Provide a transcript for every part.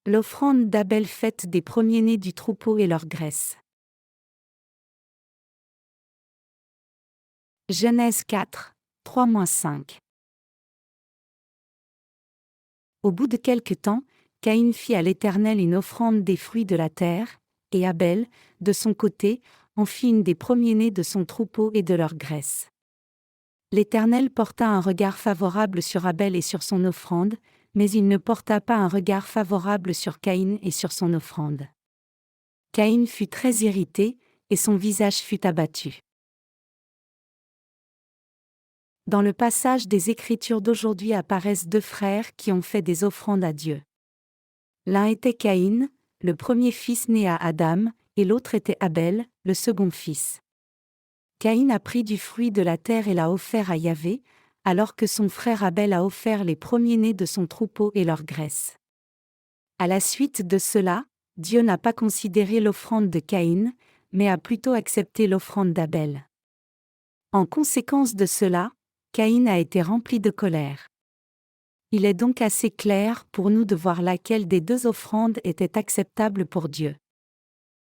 L'offrande d'Abel faite des premiers-nés du troupeau et leur graisse. Genèse 4, 3-5. Au bout de quelque temps, Caïn fit à l'Éternel une offrande des fruits de la terre, et Abel, de son côté, en fit une des premiers-nés de son troupeau et de leur graisse. L'Éternel porta un regard favorable sur Abel et sur son offrande, mais il ne porta pas un regard favorable sur Caïn et sur son offrande. Caïn fut très irrité, et son visage fut abattu. Dans le passage des Écritures d'aujourd'hui apparaissent deux frères qui ont fait des offrandes à Dieu. L'un était Caïn, le premier fils né à Adam, et l'autre était Abel, le second fils. Caïn a pris du fruit de la terre et l'a offert à Yahvé, alors que son frère Abel a offert les premiers-nés de son troupeau et leur graisse. À la suite de cela, Dieu n'a pas considéré l'offrande de Caïn, mais a plutôt accepté l'offrande d'Abel. En conséquence de cela, Caïn a été rempli de colère. Il est donc assez clair pour nous de voir laquelle des deux offrandes était acceptable pour Dieu.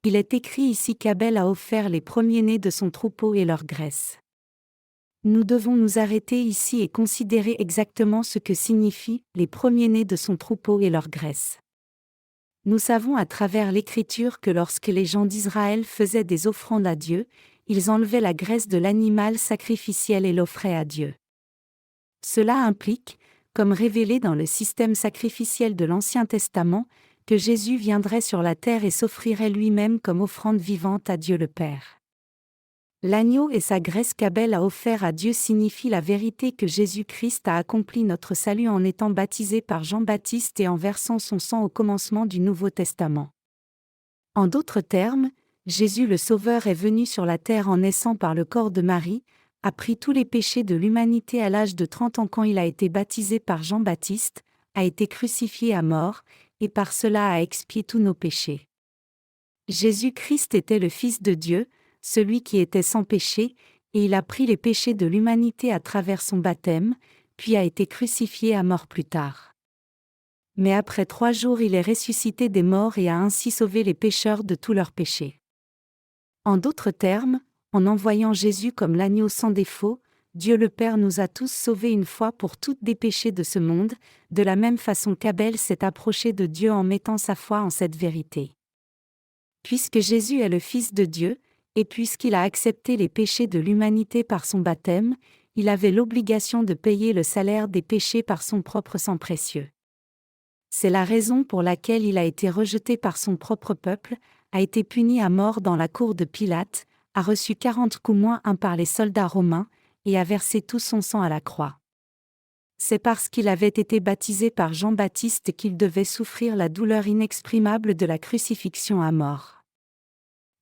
Il est écrit ici qu'Abel a offert les premiers-nés de son troupeau et leur graisse. Nous devons nous arrêter ici et considérer exactement ce que signifient les premiers-nés de son troupeau et leur graisse. Nous savons à travers l'Écriture que lorsque les gens d'Israël faisaient des offrandes à Dieu, ils enlevaient la graisse de l'animal sacrificiel et l'offraient à Dieu. Cela implique, comme révélé dans le système sacrificiel de l'Ancien Testament, que Jésus viendrait sur la terre et s'offrirait lui-même comme offrande vivante à Dieu le Père. L'agneau et sa graisse qu'Abel a offert à Dieu signifient la vérité que Jésus-Christ a accompli notre salut en étant baptisé par Jean-Baptiste et en versant son sang au commencement du Nouveau Testament. En d'autres termes, Jésus le Sauveur est venu sur la terre en naissant par le corps de Marie, a pris tous les péchés de l'humanité à l'âge de 30 ans quand il a été baptisé par Jean-Baptiste, a été crucifié à mort, et par cela a expié tous nos péchés. Jésus-Christ était le Fils de Dieu, celui qui était sans péché, et il a pris les péchés de l'humanité à travers son baptême, puis a été crucifié à mort plus tard. Mais après 3 jours il est ressuscité des morts et a ainsi sauvé les pécheurs de tous leurs péchés. En d'autres termes, en envoyant Jésus comme l'agneau sans défaut, Dieu le Père nous a tous sauvés une fois pour toutes des péchés de ce monde, de la même façon qu'Abel s'est approché de Dieu en mettant sa foi en cette vérité. Puisque Jésus est le Fils de Dieu, et puisqu'il a accepté les péchés de l'humanité par son baptême, il avait l'obligation de payer le salaire des péchés par son propre sang précieux. C'est la raison pour laquelle il a été rejeté par son propre peuple, a été puni à mort dans la cour de Pilate, a reçu 40 coups moins 1 par les soldats romains, et a versé tout son sang à la croix. C'est parce qu'il avait été baptisé par Jean-Baptiste qu'il devait souffrir la douleur inexprimable de la crucifixion à mort.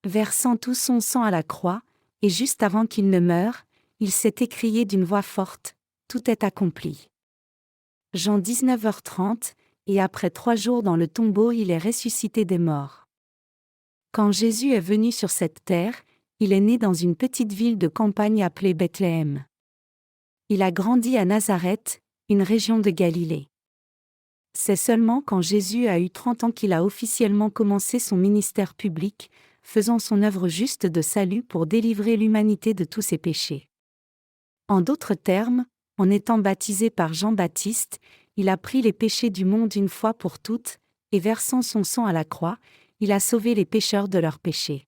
Versant tout son sang à la croix, et juste avant qu'il ne meure, il s'est écrié d'une voix forte, « Tout est accompli ». Jean 19h30, et après 3 jours dans le tombeau il est ressuscité des morts. Quand Jésus est venu sur cette terre, il est né dans une petite ville de campagne appelée Bethléem. Il a grandi à Nazareth, une région de Galilée. C'est seulement quand Jésus a eu 30 ans qu'il a officiellement commencé son ministère public, faisant son œuvre juste de salut pour délivrer l'humanité de tous ses péchés. En d'autres termes, en étant baptisé par Jean-Baptiste, il a pris les péchés du monde une fois pour toutes, et versant son sang à la croix, il a sauvé les pécheurs de leurs péchés.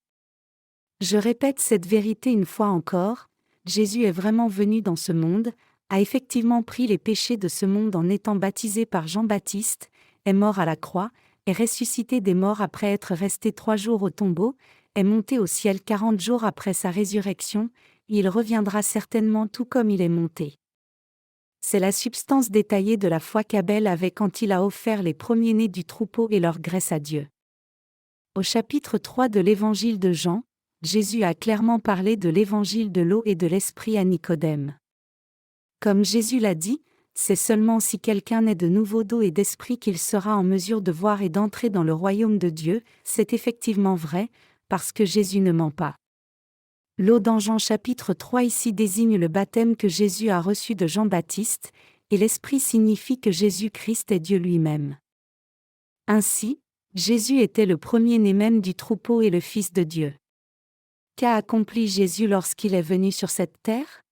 Je répète cette vérité une fois encore, Jésus est vraiment venu dans ce monde, a effectivement pris les péchés de ce monde en étant baptisé par Jean-Baptiste, est mort à la croix, est ressuscité des morts après être resté 3 jours au tombeau, est monté au ciel 40 jours après sa résurrection, et il reviendra certainement tout comme il est monté. C'est la substance détaillée de la foi qu'Abel avait quand il a offert les premiers-nés du troupeau et leur graisse à Dieu. Au chapitre 3 de l'Évangile de Jean, Jésus a clairement parlé de l'évangile de l'eau et de l'esprit à Nicodème. Comme Jésus l'a dit, c'est seulement si quelqu'un naît de nouveau d'eau et d'esprit qu'il sera en mesure de voir et d'entrer dans le royaume de Dieu, c'est effectivement vrai, parce que Jésus ne ment pas. L'eau dans Jean chapitre 3 ici désigne le baptême que Jésus a reçu de Jean-Baptiste, et l'esprit signifie que Jésus-Christ est Dieu lui-même. Ainsi, Jésus était le premier-né même du troupeau et le Fils de Dieu. Qu'a accompli Jésus lorsqu'il est venu sur cette terre?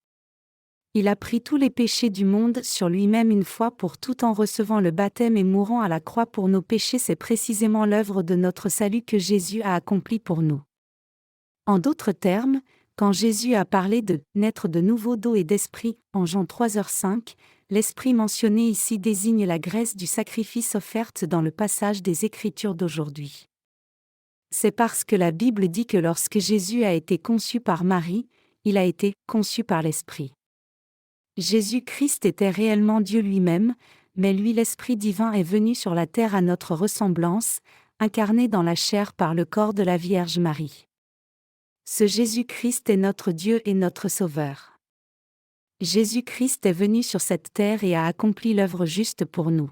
Il a pris tous les péchés du monde sur lui-même une fois pour toutes en recevant le baptême et mourant à la croix pour nos péchés. C'est précisément l'œuvre de notre salut que Jésus a accompli pour nous. En d'autres termes, quand Jésus a parlé de « naître de nouveau d'eau et d'esprit » en Jean 3,5, l'esprit mentionné ici désigne la graisse du sacrifice offerte dans le passage des Écritures d'aujourd'hui. C'est parce que la Bible dit que lorsque Jésus a été conçu par Marie, il a été conçu par l'Esprit. Jésus-Christ était réellement Dieu lui-même, mais lui l'Esprit divin est venu sur la terre à notre ressemblance, incarné dans la chair par le corps de la Vierge Marie. Ce Jésus-Christ est notre Dieu et notre Sauveur. Jésus-Christ est venu sur cette terre et a accompli l'œuvre juste pour nous.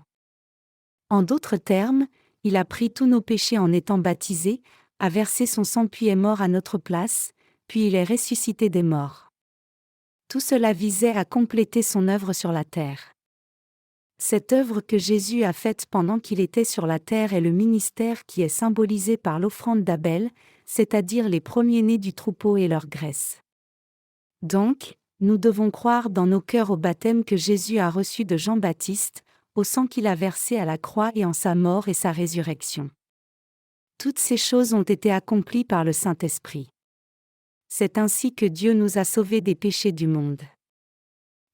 En d'autres termes, il a pris tous nos péchés en étant baptisé, a versé son sang puis est mort à notre place, puis il est ressuscité des morts. Tout cela visait à compléter son œuvre sur la terre. Cette œuvre que Jésus a faite pendant qu'il était sur la terre est le ministère qui est symbolisé par l'offrande d'Abel, c'est-à-dire les premiers-nés du troupeau et leur graisse. Donc, nous devons croire dans nos cœurs au baptême que Jésus a reçu de Jean-Baptiste, au sang qu'il a versé à la croix et en sa mort et sa résurrection. Toutes ces choses ont été accomplies par le Saint-Esprit. C'est ainsi que Dieu nous a sauvés des péchés du monde.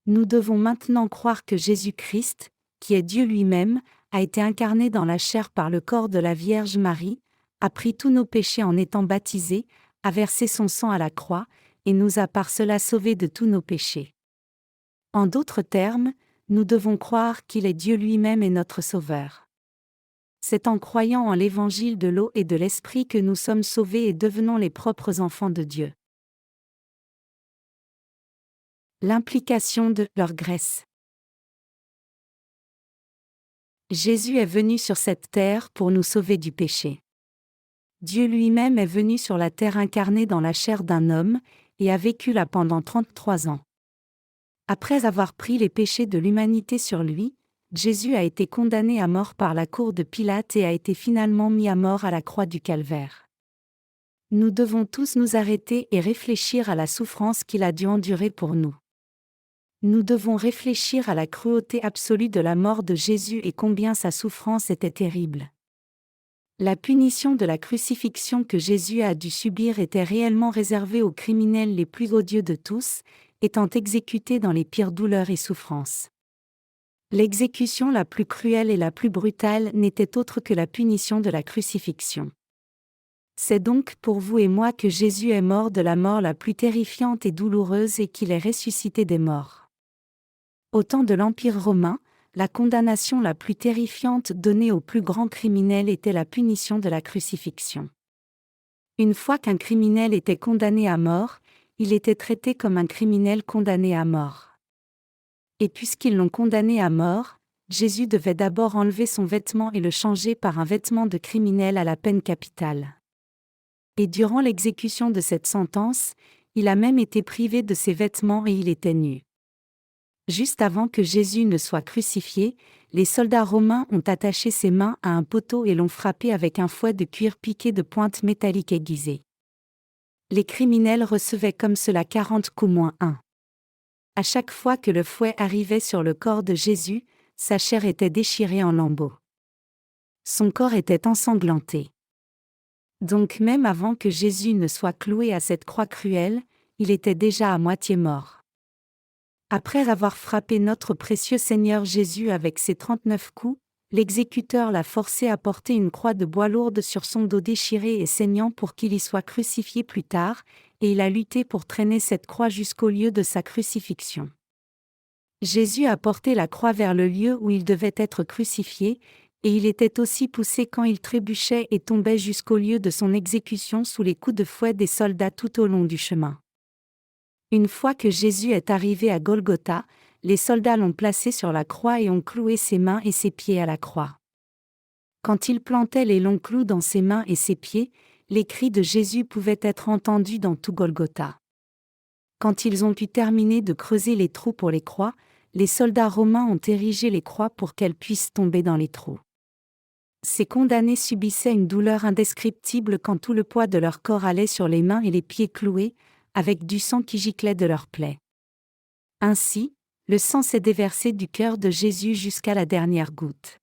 Nous devons maintenant croire que Jésus-Christ, qui est Dieu lui-même, a été incarné dans la chair par le corps de la Vierge Marie, a pris tous nos péchés en étant baptisé, a versé son sang à la croix, et nous a par cela sauvés de tous nos péchés. En d'autres termes, nous devons croire qu'il est Dieu lui-même et notre Sauveur. C'est en croyant en l'évangile de l'eau et de l'Esprit que nous sommes sauvés et devenons les propres enfants de Dieu. L'implication de leur graisse. Jésus est venu sur cette terre pour nous sauver du péché. Dieu lui-même est venu sur la terre incarné dans la chair d'un homme, et a vécu là pendant 33 ans. Après avoir pris les péchés de l'humanité sur lui, Jésus a été condamné à mort par la cour de Pilate et a été finalement mis à mort à la croix du Calvaire. Nous devons tous nous arrêter et réfléchir à la souffrance qu'il a dû endurer pour nous. Nous devons réfléchir à la cruauté absolue de la mort de Jésus et combien sa souffrance était terrible. La punition de la crucifixion que Jésus a dû subir était réellement réservée aux criminels les plus odieux de tous, étant exécutés dans les pires douleurs et souffrances. L'exécution la plus cruelle et la plus brutale n'était autre que la punition de la crucifixion. C'est donc pour vous et moi que Jésus est mort de la mort la plus terrifiante et douloureuse et qu'il est ressuscité des morts. Au temps de l'Empire romain, la condamnation la plus terrifiante donnée aux plus grands criminels était la punition de la crucifixion. Une fois qu'un criminel était condamné à mort, il était traité comme un criminel condamné à mort. Et puisqu'ils l'ont condamné à mort, Jésus devait d'abord enlever son vêtement et le changer par un vêtement de criminel à la peine capitale. Et durant l'exécution de cette sentence, il a même été privé de ses vêtements et il était nu. Juste avant que Jésus ne soit crucifié, les soldats romains ont attaché ses mains à un poteau et l'ont frappé avec un fouet de cuir piqué de pointes métalliques aiguisées. Les criminels recevaient comme cela 40 coups moins 1. À chaque fois que le fouet arrivait sur le corps de Jésus, sa chair était déchirée en lambeaux. Son corps était ensanglanté. Donc même avant que Jésus ne soit cloué à cette croix cruelle, il était déjà à moitié mort. Après avoir frappé notre précieux Seigneur Jésus avec ses 39 coups, l'exécuteur l'a forcé à porter une croix de bois lourde sur son dos déchiré et saignant pour qu'il y soit crucifié plus tard, et il a lutté pour traîner cette croix jusqu'au lieu de sa crucifixion. Jésus a porté la croix vers le lieu où il devait être crucifié, et il était aussi poussé quand il trébuchait et tombait jusqu'au lieu de son exécution sous les coups de fouet des soldats tout au long du chemin. Une fois que Jésus est arrivé à Golgotha, les soldats l'ont placé sur la croix et ont cloué ses mains et ses pieds à la croix. Quand ils plantaient les longs clous dans ses mains et ses pieds, les cris de Jésus pouvaient être entendus dans tout Golgotha. Quand ils ont pu terminer de creuser les trous pour les croix, les soldats romains ont érigé les croix pour qu'elles puissent tomber dans les trous. Ces condamnés subissaient une douleur indescriptible quand tout le poids de leur corps allait sur les mains et les pieds cloués, avec du sang qui giclait de leurs plaies. Ainsi, le sang s'est déversé du cœur de Jésus jusqu'à la dernière goutte.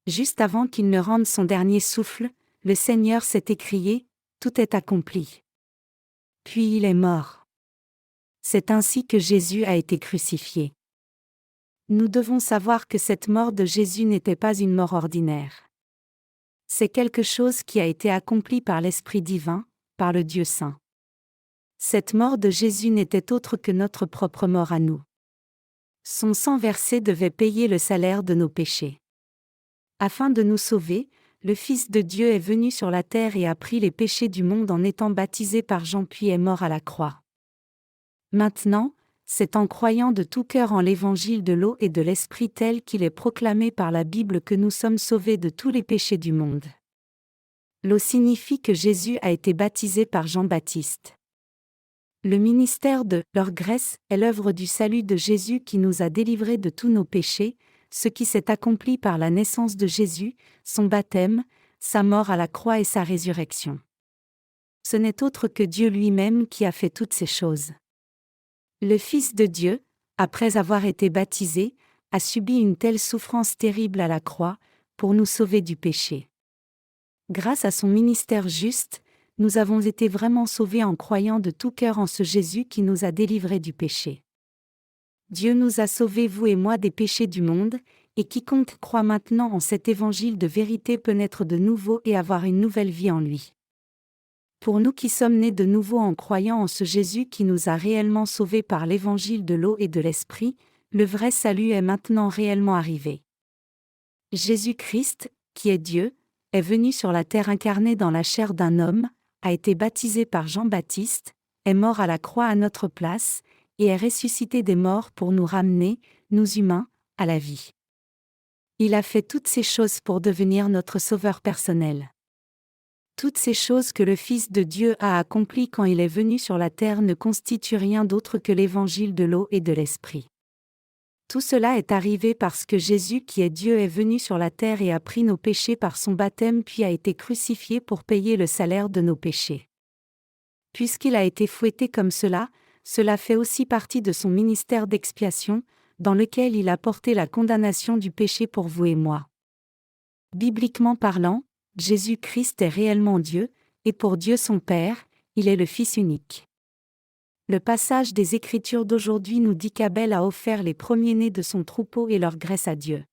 Juste avant qu'il ne rende son dernier souffle, le Seigneur s'est écrié : « Tout est accompli ». Puis il est mort. C'est ainsi que Jésus a été crucifié. Nous devons savoir que cette mort de Jésus n'était pas une mort ordinaire. C'est quelque chose qui a été accompli par l'Esprit divin, par le Dieu saint. Cette mort de Jésus n'était autre que notre propre mort à nous. Son sang versé devait payer le salaire de nos péchés. Afin de nous sauver, le Fils de Dieu est venu sur la terre et a pris les péchés du monde en étant baptisé par Jean puis est mort à la croix. Maintenant, c'est en croyant de tout cœur en l'évangile de l'eau et de l'esprit tel qu'il est proclamé par la Bible que nous sommes sauvés de tous les péchés du monde. L'eau signifie que Jésus a été baptisé par Jean-Baptiste. Le ministère de leur graisse est l'œuvre du salut de Jésus qui nous a délivrés de tous nos péchés, ce qui s'est accompli par la naissance de Jésus, son baptême, sa mort à la croix et sa résurrection. Ce n'est autre que Dieu lui-même qui a fait toutes ces choses. Le Fils de Dieu, après avoir été baptisé, a subi une telle souffrance terrible à la croix, pour nous sauver du péché. Grâce à son ministère juste, nous avons été vraiment sauvés en croyant de tout cœur en ce Jésus qui nous a délivrés du péché. Dieu nous a sauvés, vous et moi, des péchés du monde, et quiconque croit maintenant en cet évangile de vérité peut naître de nouveau et avoir une nouvelle vie en lui. Pour nous qui sommes nés de nouveau en croyant en ce Jésus qui nous a réellement sauvés par l'évangile de l'eau et de l'esprit, le vrai salut est maintenant réellement arrivé. Jésus-Christ, qui est Dieu, est venu sur la terre incarné dans la chair d'un homme, a été baptisé par Jean-Baptiste, est mort à la croix à notre place, et est ressuscité des morts pour nous ramener, nous humains, à la vie. Il a fait toutes ces choses pour devenir notre sauveur personnel. Toutes ces choses que le Fils de Dieu a accomplies quand il est venu sur la terre ne constituent rien d'autre que l'évangile de l'eau et de l'esprit. Tout cela est arrivé parce que Jésus qui est Dieu est venu sur la terre et a pris nos péchés par son baptême puis a été crucifié pour payer le salaire de nos péchés. Puisqu'il a été fouetté comme cela fait aussi partie de son ministère d'expiation, dans lequel il a porté la condamnation du péché pour vous et moi. Bibliquement parlant, Jésus-Christ est réellement Dieu, et pour Dieu son Père, il est le Fils unique. Le passage des Écritures d'aujourd'hui nous dit qu'Abel a offert les premiers-nés de son troupeau et leur graisse à Dieu.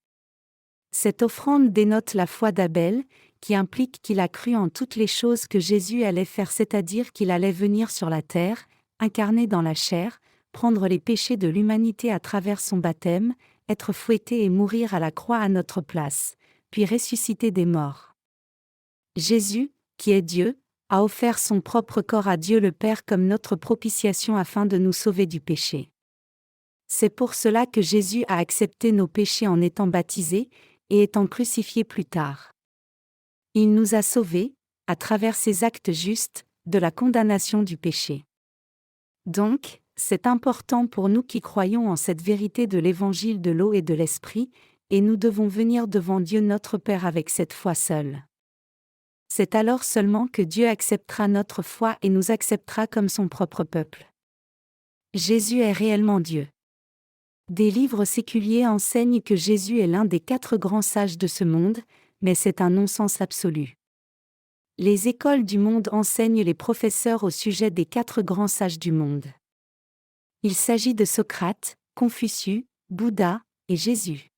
Cette offrande dénote la foi d'Abel, qui implique qu'il a cru en toutes les choses que Jésus allait faire, c'est-à-dire qu'il allait venir sur la terre, incarné dans la chair, prendre les péchés de l'humanité à travers son baptême, être fouetté et mourir à la croix à notre place, puis ressusciter des morts. Jésus, qui est Dieu, a offert son propre corps à Dieu le Père comme notre propitiation afin de nous sauver du péché. C'est pour cela que Jésus a accepté nos péchés en étant baptisé, et étant crucifié plus tard. Il nous a sauvés, à travers ses actes justes, de la condamnation du péché. Donc, c'est important pour nous qui croyons en cette vérité de l'évangile de l'eau et de l'esprit, et nous devons venir devant Dieu notre Père avec cette foi seule. C'est alors seulement que Dieu acceptera notre foi et nous acceptera comme son propre peuple. Jésus est réellement Dieu. Des livres séculiers enseignent que Jésus est l'un des 4 grands sages de ce monde, mais c'est un non-sens absolu. Les écoles du monde enseignent les professeurs au sujet des 4 grands sages du monde. Il s'agit de Socrate, Confucius, Bouddha et Jésus.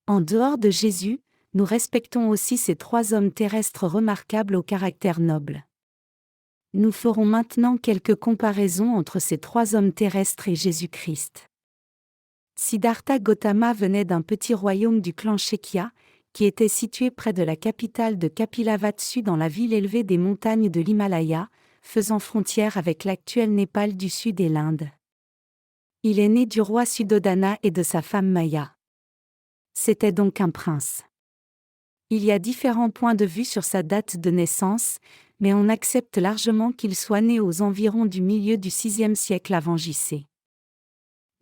En dehors de Jésus, nous respectons aussi ces 3 hommes terrestres remarquables au caractère noble. Nous ferons maintenant quelques comparaisons entre ces 3 hommes terrestres et Jésus-Christ. Siddhartha Gautama venait d'un petit royaume du clan Shakya, qui était situé près de la capitale de Kapilavatthu dans la ville élevée des montagnes de l'Himalaya, faisant frontière avec l'actuel Népal du Sud et l'Inde. Il est né du roi Suddhodana et de sa femme Maya. C'était donc un prince. Il y a différents points de vue sur sa date de naissance, mais on accepte largement qu'il soit né aux environs du milieu du VIe siècle avant J.C.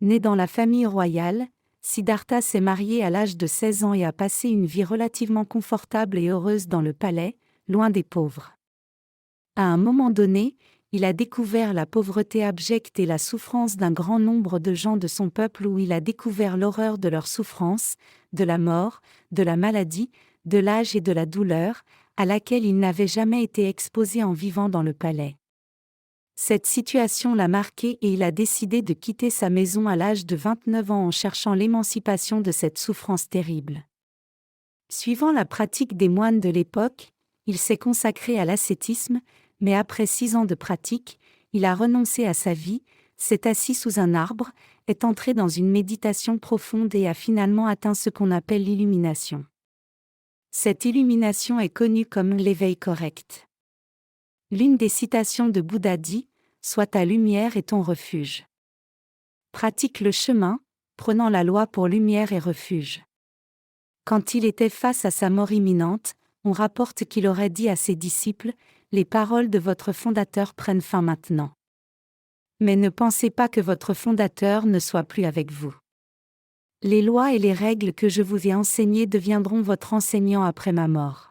Né dans la famille royale, Siddhartha s'est marié à l'âge de 16 ans et a passé une vie relativement confortable et heureuse dans le palais, loin des pauvres. À un moment donné, il a découvert la pauvreté abjecte et la souffrance d'un grand nombre de gens de son peuple, où il a découvert l'horreur de leur souffrance, de la mort, de la maladie, de l'âge et de la douleur, à laquelle il n'avait jamais été exposé en vivant dans le palais. Cette situation l'a marqué et il a décidé de quitter sa maison à l'âge de 29 ans en cherchant l'émancipation de cette souffrance terrible. Suivant la pratique des moines de l'époque, il s'est consacré à l'ascétisme, mais après 6 ans de pratique, il a renoncé à sa vie, s'est assis sous un arbre, est entré dans une méditation profonde et a finalement atteint ce qu'on appelle l'illumination. Cette illumination est connue comme l'éveil correct. L'une des citations de Bouddha dit « Sois ta lumière et ton refuge ». Pratique le chemin, prenant la loi pour lumière et refuge. Quand il était face à sa mort imminente, on rapporte qu'il aurait dit à ses disciples « Les paroles de votre fondateur prennent fin maintenant. Mais ne pensez pas que votre fondateur ne soit plus avec vous. Les lois et les règles que je vous ai enseignées deviendront votre enseignant après ma mort. »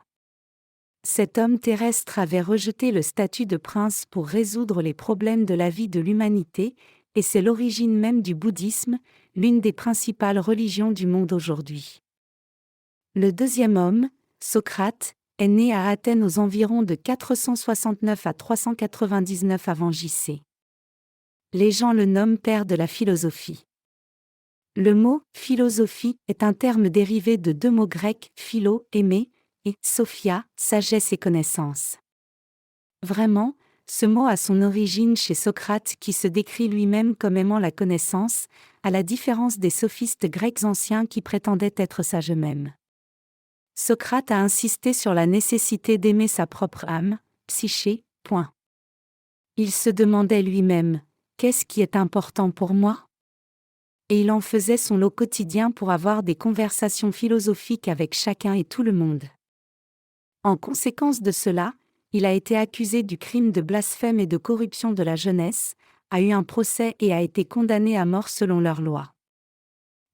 Cet homme terrestre avait rejeté le statut de prince pour résoudre les problèmes de la vie de l'humanité, et c'est l'origine même du bouddhisme, l'une des principales religions du monde aujourd'hui. Le deuxième homme, Socrate, est né à Athènes aux environs de 469 à 399 avant J.C. Les gens le nomment père de la philosophie. Le mot « philosophie » est un terme dérivé de deux mots grecs « philo » aimer, et sophia, sagesse et connaissance. Vraiment, ce mot a son origine chez Socrate qui se décrit lui-même comme aimant la connaissance, à la différence des sophistes grecs anciens qui prétendaient être sages eux-mêmes. Socrate a insisté sur la nécessité d'aimer sa propre âme, psyché, point. Il se demandait lui-même « Qu'est-ce qui est important pour moi ?» Et il en faisait son lot quotidien pour avoir des conversations philosophiques avec chacun et tout le monde. En conséquence de cela, il a été accusé du crime de blasphème et de corruption de la jeunesse, a eu un procès et a été condamné à mort selon leurs lois.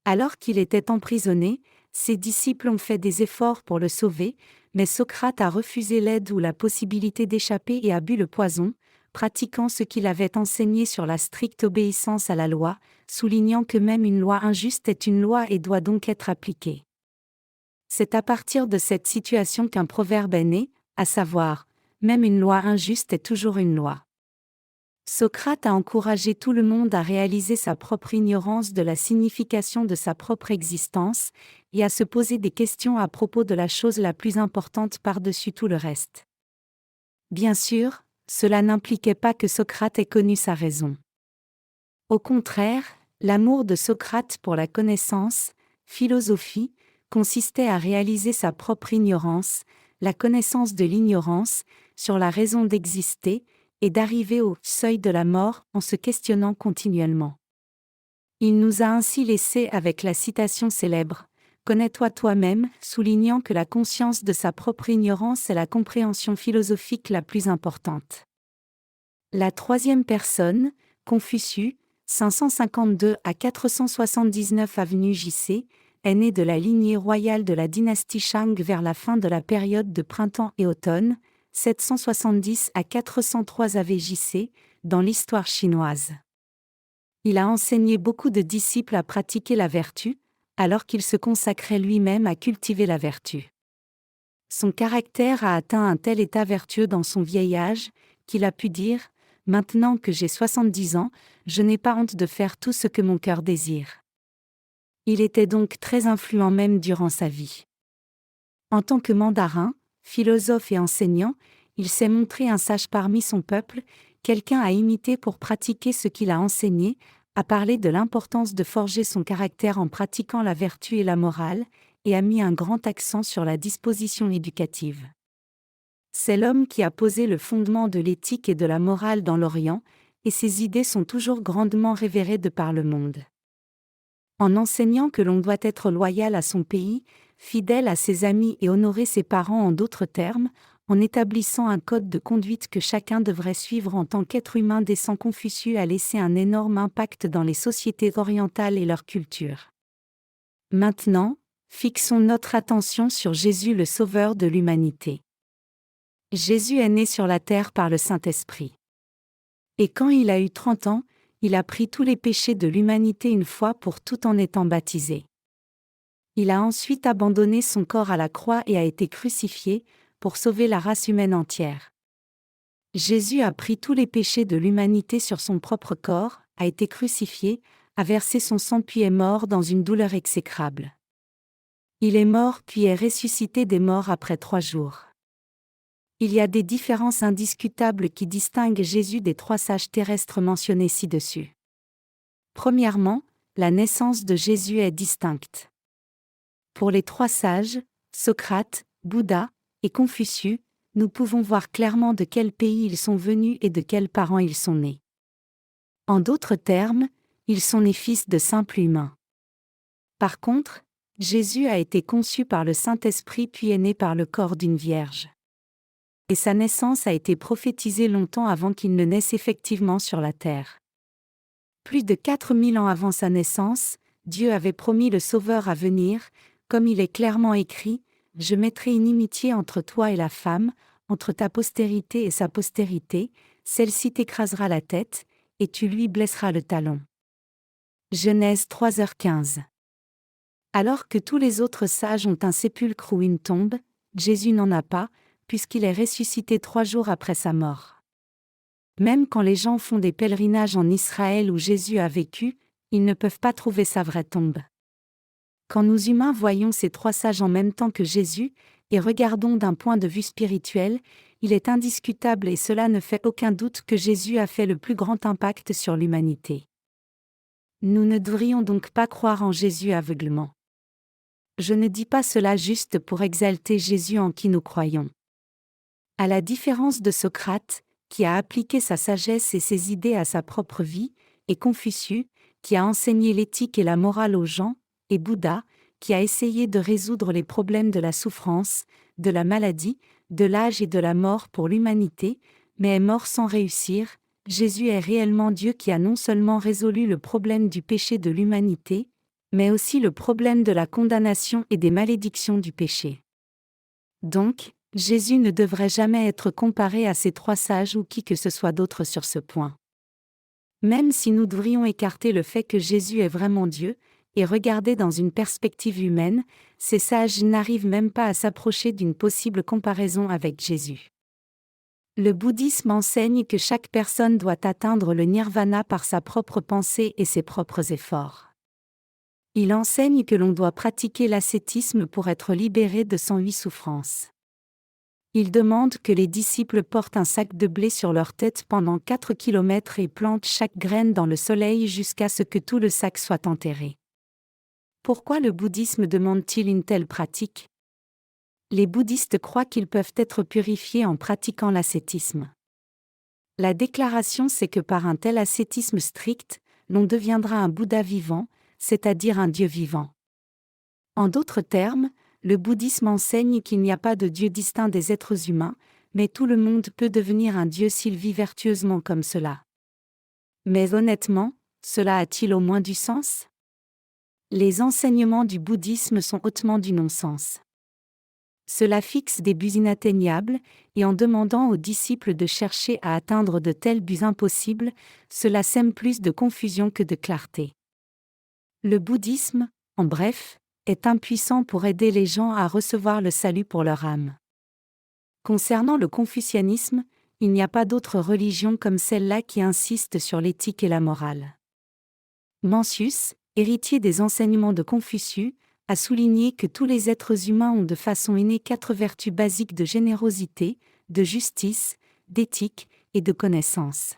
Alors qu'il était emprisonné, ses disciples ont fait des efforts pour le sauver, mais Socrate a refusé l'aide ou la possibilité d'échapper et a bu le poison, pratiquant ce qu'il avait enseigné sur la stricte obéissance à la loi, soulignant que même une loi injuste est une loi et doit donc être appliquée. C'est à partir de cette situation qu'un proverbe est né, à savoir « Même une loi injuste est toujours une loi ». Socrate a encouragé tout le monde à réaliser sa propre ignorance de la signification de sa propre existence, et à se poser des questions à propos de la chose la plus importante par-dessus tout le reste. Bien sûr, cela n'impliquait pas que Socrate ait connu sa raison. Au contraire, l'amour de Socrate pour la connaissance, philosophie, consistait à réaliser sa propre ignorance, la connaissance de l'ignorance, sur la raison d'exister, et d'arriver au seuil de la mort en se questionnant continuellement. Il nous a ainsi laissé avec la citation célèbre « Connais-toi toi-même », soulignant que la conscience de sa propre ignorance est la compréhension philosophique la plus importante. La troisième personne, Confucius, 552 à 479 avenue J.C., est né de la lignée royale de la dynastie Shang vers la fin de la période de printemps et automne, 770 à 403 AVJC, dans l'histoire chinoise. Il a enseigné beaucoup de disciples à pratiquer la vertu, alors qu'il se consacrait lui-même à cultiver la vertu. Son caractère a atteint un tel état vertueux dans son vieil âge, qu'il a pu dire « Maintenant que j'ai 70 ans, je n'ai pas honte de faire tout ce que mon cœur désire. » Il était donc très influent même durant sa vie. En tant que mandarin, philosophe et enseignant, il s'est montré un sage parmi son peuple, quelqu'un à imiter pour pratiquer ce qu'il a enseigné, a parlé de l'importance de forger son caractère en pratiquant la vertu et la morale, et a mis un grand accent sur la disposition éducative. C'est l'homme qui a posé le fondement de l'éthique et de la morale dans l'Orient, et ses idées sont toujours grandement révérées de par le monde. En enseignant que l'on doit être loyal à son pays, fidèle à ses amis et honorer ses parents en d'autres termes, en établissant un code de conduite que chacun devrait suivre en tant qu'être humain décent, Confucius a laissé un énorme impact dans les sociétés orientales et leur culture. Maintenant, fixons notre attention sur Jésus le Sauveur de l'humanité. Jésus est né sur la terre par le Saint-Esprit. Et quand il a eu 30 ans, il a pris tous les péchés de l'humanité une fois pour toutes en étant baptisé. Il a ensuite abandonné son corps à la croix et a été crucifié, pour sauver la race humaine entière. Jésus a pris tous les péchés de l'humanité sur son propre corps, a été crucifié, a versé son sang puis est mort dans une douleur exécrable. Il est mort puis est ressuscité des morts après 3 jours. Il y a des différences indiscutables qui distinguent Jésus des 3 sages terrestres mentionnés ci-dessus. Premièrement, la naissance de Jésus est distincte. Pour les 3 sages, Socrate, Bouddha et Confucius, nous pouvons voir clairement de quel pays ils sont venus et de quels parents ils sont nés. En d'autres termes, ils sont nés fils de simples humains. Par contre, Jésus a été conçu par le Saint-Esprit puis est né par le corps d'une vierge. Et sa naissance a été prophétisée longtemps avant qu'il ne naisse effectivement sur la terre. Plus de 4000 ans avant sa naissance, Dieu avait promis le Sauveur à venir, comme il est clairement écrit, « Je mettrai une inimitié entre toi et la femme, entre ta postérité et sa postérité, celle-ci t'écrasera la tête, et tu lui blesseras le talon. » Genèse 3h15. Alors que tous les autres sages ont un sépulcre ou une tombe, Jésus n'en a pas, puisqu'il est ressuscité 3 jours après sa mort. Même quand les gens font des pèlerinages en Israël où Jésus a vécu, ils ne peuvent pas trouver sa vraie tombe. Quand nous humains voyons ces 3 sages en même temps que Jésus, et regardons d'un point de vue spirituel, il est indiscutable et cela ne fait aucun doute que Jésus a fait le plus grand impact sur l'humanité. Nous ne devrions donc pas croire en Jésus aveuglement. Je ne dis pas cela juste pour exalter Jésus en qui nous croyons. À la différence de Socrate, qui a appliqué sa sagesse et ses idées à sa propre vie, et Confucius, qui a enseigné l'éthique et la morale aux gens, et Bouddha, qui a essayé de résoudre les problèmes de la souffrance, de la maladie, de l'âge et de la mort pour l'humanité, mais est mort sans réussir, Jésus est réellement Dieu qui a non seulement résolu le problème du péché de l'humanité, mais aussi le problème de la condamnation et des malédictions du péché. Donc, Jésus ne devrait jamais être comparé à ces 3 sages ou qui que ce soit d'autre sur ce point. Même si nous devrions écarter le fait que Jésus est vraiment Dieu, et regarder dans une perspective humaine, ces sages n'arrivent même pas à s'approcher d'une possible comparaison avec Jésus. Le bouddhisme enseigne que chaque personne doit atteindre le nirvana par sa propre pensée et ses propres efforts. Il enseigne que l'on doit pratiquer l'ascétisme pour être libéré de 108 souffrances. Il demande que les disciples portent un sac de blé sur leur tête pendant 4 kilomètres et plantent chaque graine dans le soleil jusqu'à ce que tout le sac soit enterré. Pourquoi le bouddhisme demande-t-il une telle pratique ? Les bouddhistes croient qu'ils peuvent être purifiés en pratiquant l'ascétisme. La déclaration c'est que par un tel ascétisme strict, l'on deviendra un Bouddha vivant, c'est-à-dire un Dieu vivant. En d'autres termes, le bouddhisme enseigne qu'il n'y a pas de Dieu distinct des êtres humains, mais tout le monde peut devenir un Dieu s'il vit vertueusement comme cela. Mais honnêtement, cela a-t-il au moins du sens ? Les enseignements du bouddhisme sont hautement du non-sens. Cela fixe des buts inatteignables, et en demandant aux disciples de chercher à atteindre de tels buts impossibles, cela sème plus de confusion que de clarté. Le bouddhisme, en bref, est impuissant pour aider les gens à recevoir le salut pour leur âme. Concernant le confucianisme, il n'y a pas d'autre religion comme celle-là qui insiste sur l'éthique et la morale. Mencius, héritier des enseignements de Confucius, a souligné que tous les êtres humains ont de façon innée 4 vertus basiques de générosité, de justice, d'éthique et de connaissance.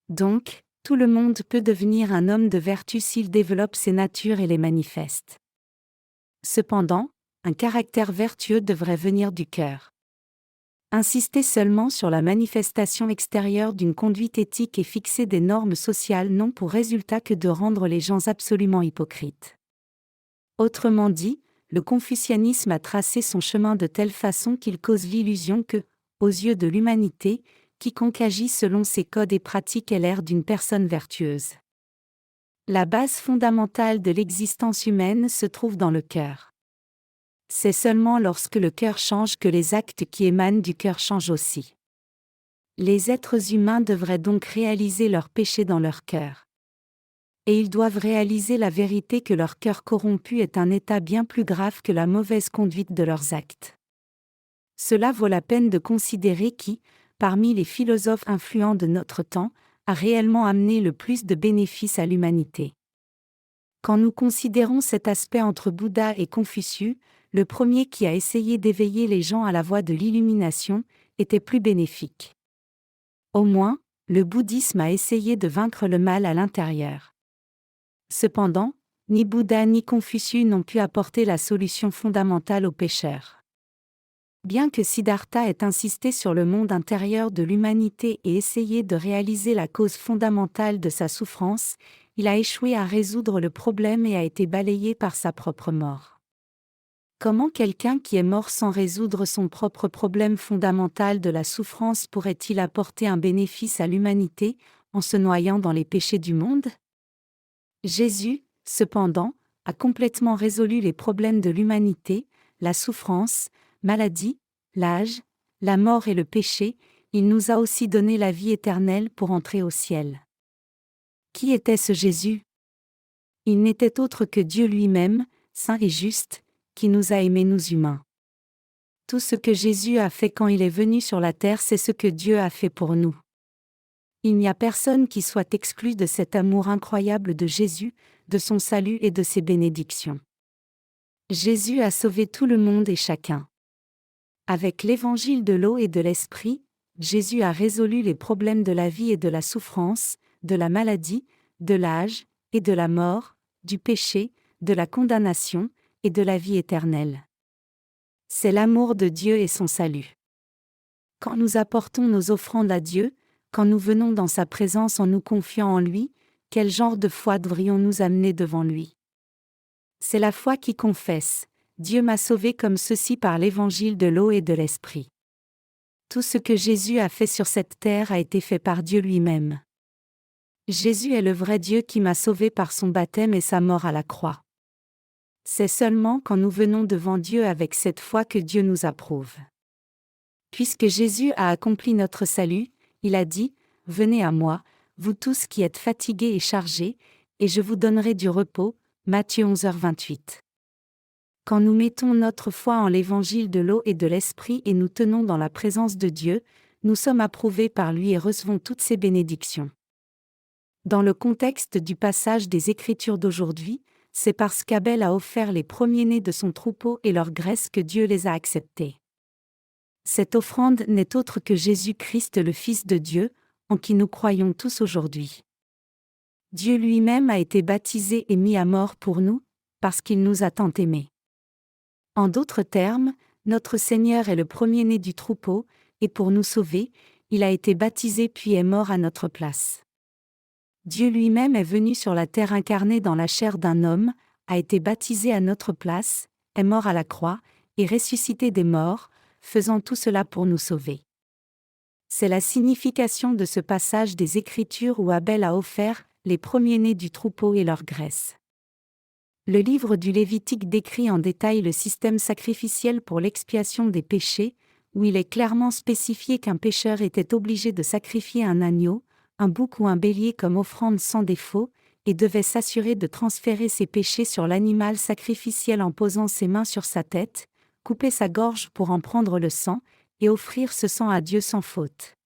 Donc, tout le monde peut devenir un homme de vertu s'il développe ces natures et les manifeste. Cependant, un caractère vertueux devrait venir du cœur. Insister seulement sur la manifestation extérieure d'une conduite éthique et fixer des normes sociales n'ont pour résultat que de rendre les gens absolument hypocrites. Autrement dit, le confucianisme a tracé son chemin de telle façon qu'il cause l'illusion que, aux yeux de l'humanité, quiconque agit selon ses codes et pratiques est l'air d'une personne vertueuse. La base fondamentale de l'existence humaine se trouve dans le cœur. C'est seulement lorsque le cœur change que les actes qui émanent du cœur changent aussi. Les êtres humains devraient donc réaliser leur péché dans leur cœur. Et ils doivent réaliser la vérité que leur cœur corrompu est un état bien plus grave que la mauvaise conduite de leurs actes. Cela vaut la peine de considérer qui, parmi les philosophes influents de notre temps, a réellement amené le plus de bénéfices à l'humanité. Quand nous considérons cet aspect entre Bouddha et Confucius, le premier qui a essayé d'éveiller les gens à la voie de l'illumination était plus bénéfique. Au moins, le bouddhisme a essayé de vaincre le mal à l'intérieur. Cependant, ni Bouddha ni Confucius n'ont pu apporter la solution fondamentale aux pécheurs. Bien que Siddhartha ait insisté sur le monde intérieur de l'humanité et essayé de réaliser la cause fondamentale de sa souffrance, il a échoué à résoudre le problème et a été balayé par sa propre mort. Comment quelqu'un qui est mort sans résoudre son propre problème fondamental de la souffrance pourrait-il apporter un bénéfice à l'humanité en se noyant dans les péchés du monde ? Jésus, cependant, a complètement résolu les problèmes de l'humanité, la souffrance, maladie, l'âge, la mort et le péché. Il nous a aussi donné la vie éternelle pour entrer au ciel. Qui était ce Jésus ? Il n'était autre que Dieu lui-même, saint et juste, qui nous a aimés nous humains. Tout ce que Jésus a fait quand il est venu sur la terre, c'est ce que Dieu a fait pour nous. Il n'y a personne qui soit exclu de cet amour incroyable de Jésus, de son salut et de ses bénédictions. Jésus a sauvé tout le monde et chacun. Avec l'évangile de l'eau et de l'esprit, Jésus a résolu les problèmes de la vie et de la souffrance, de la maladie, de l'âge et de la mort, du péché, de la condamnation et de la vie éternelle. C'est l'amour de Dieu et son salut. Quand nous apportons nos offrandes à Dieu, quand nous venons dans sa présence en nous confiant en lui, quel genre de foi devrions-nous amener devant lui ? C'est la foi qui confesse « Dieu m'a sauvé comme ceci par l'évangile de l'eau et de l'esprit ». Tout ce que Jésus a fait sur cette terre a été fait par Dieu lui-même. Jésus est le vrai Dieu qui m'a sauvé par son baptême et sa mort à la croix. C'est seulement quand nous venons devant Dieu avec cette foi que Dieu nous approuve. Puisque Jésus a accompli notre salut, il a dit « Venez à moi, vous tous qui êtes fatigués et chargés, et je vous donnerai du repos » Matthieu 11h28. Quand nous mettons notre foi en l'évangile de l'eau et de l'esprit et nous tenons dans la présence de Dieu, nous sommes approuvés par lui et recevons toutes ses bénédictions. Dans le contexte du passage des Écritures d'aujourd'hui, c'est parce qu'Abel a offert les premiers-nés de son troupeau et leur graisse que Dieu les a acceptés. Cette offrande n'est autre que Jésus-Christ le Fils de Dieu, en qui nous croyons tous aujourd'hui. Dieu lui-même a été baptisé et mis à mort pour nous, parce qu'il nous a tant aimés. En d'autres termes, notre Seigneur est le premier-né du troupeau, et pour nous sauver, il a été baptisé puis est mort à notre place. Dieu lui-même est venu sur la terre incarné dans la chair d'un homme, a été baptisé à notre place, est mort à la croix, et ressuscité des morts, faisant tout cela pour nous sauver. C'est la signification de ce passage des Écritures où Abel a offert les premiers-nés du troupeau et leur graisse. Le livre du Lévitique décrit en détail le système sacrificiel pour l'expiation des péchés, où il est clairement spécifié qu'un pécheur était obligé de sacrifier un agneau, un bouc ou un bélier comme offrande sans défaut, et devait s'assurer de transférer ses péchés sur l'animal sacrificiel en posant ses mains sur sa tête, couper sa gorge pour en prendre le sang, et offrir ce sang à Dieu sans faute.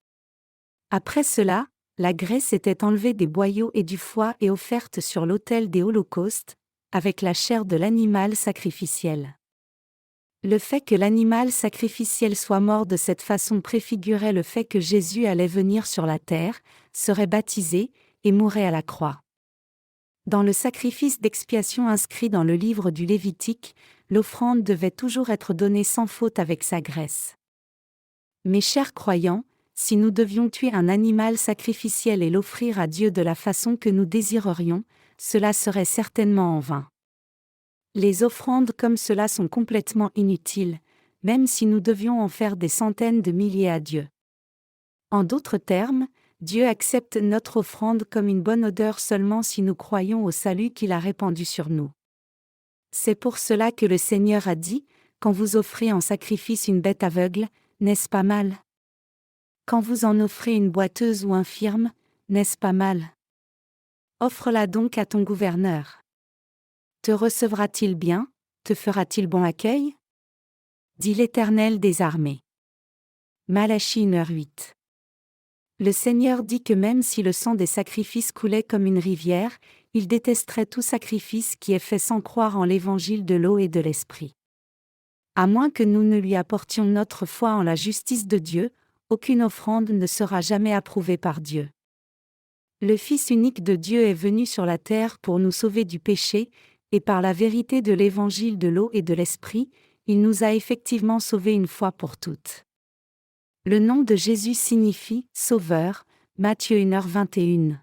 Après cela, la graisse était enlevée des boyaux et du foie et offerte sur l'autel des holocaustes, avec la chair de l'animal sacrificiel. Le fait que l'animal sacrificiel soit mort de cette façon préfigurait le fait que Jésus allait venir sur la terre, serait baptisé, et mourrait à la croix. Dans le sacrifice d'expiation inscrit dans le livre du Lévitique, l'offrande devait toujours être donnée sans faute avec sa graisse. Mes chers croyants, si nous devions tuer un animal sacrificiel et l'offrir à Dieu de la façon que nous désirerions, cela serait certainement en vain. Les offrandes comme cela sont complètement inutiles, même si nous devions en faire des centaines de milliers à Dieu. En d'autres termes, Dieu accepte notre offrande comme une bonne odeur seulement si nous croyons au salut qu'il a répandu sur nous. C'est pour cela que le Seigneur a dit, quand vous offrez en sacrifice une bête aveugle, n'est-ce pas mal? Quand vous en offrez une boiteuse ou infirme, n'est-ce pas mal? Offre-la donc à ton gouverneur. Te recevra-t-il bien? Te fera-t-il bon accueil? Dit l'Éternel des armées. Malachie 1h8. Le Seigneur dit que même si le sang des sacrifices coulait comme une rivière, il détesterait tout sacrifice qui est fait sans croire en l'évangile de l'eau et de l'esprit. À moins que nous ne lui apportions notre foi en la justice de Dieu, aucune offrande ne sera jamais approuvée par Dieu. Le Fils unique de Dieu est venu sur la terre pour nous sauver du péché, et par la vérité de l'évangile de l'eau et de l'esprit, il nous a effectivement sauvés une fois pour toutes. Le nom de Jésus signifie « Sauveur », Matthieu 1h21.